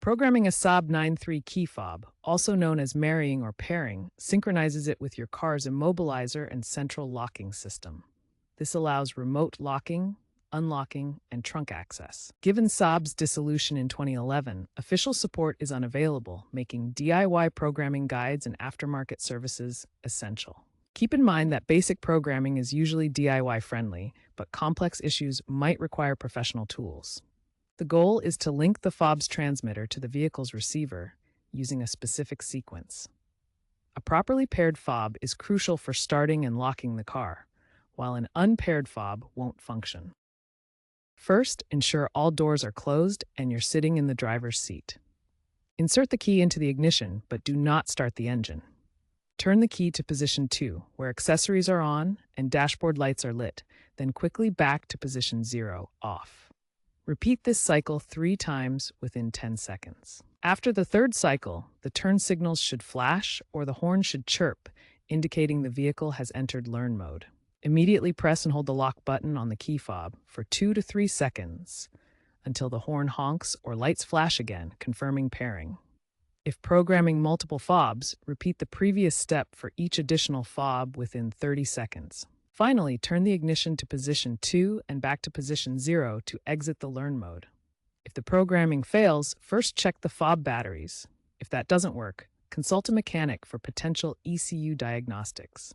Programming a Saab 9.3 key fob, also known as marrying or pairing, synchronizes it with your car's immobilizer and central locking system. This allows remote locking, unlocking, and trunk access. Given Saab's dissolution in 2011, official support is unavailable, making DIY programming guides and aftermarket services essential. Keep in mind that basic programming is usually DIY friendly, but complex issues might require professional tools. The goal is to link the fob's transmitter to the vehicle's receiver using a specific sequence. A properly paired fob is crucial for starting and locking the car, while an unpaired fob won't function. First, ensure all doors are closed and you're sitting in the driver's seat. Insert the key into the ignition, but do not start the engine. Turn the key to position 2, where accessories are on and dashboard lights are lit, then quickly back to position 0, off. Repeat this cycle 3 times within 10 seconds. After the third cycle, the turn signals should flash or the horn should chirp, indicating the vehicle has entered learn mode. Immediately press and hold the lock button on the key fob for 2 to 3 seconds until the horn honks or lights flash again, confirming pairing. If programming multiple fobs, repeat the previous step for each additional fob within 30 seconds. Finally, turn the ignition to position 2 and back to position 0 to exit the learn mode. If the programming fails, first check the fob batteries. If that doesn't work, consult a mechanic for potential ECU diagnostics.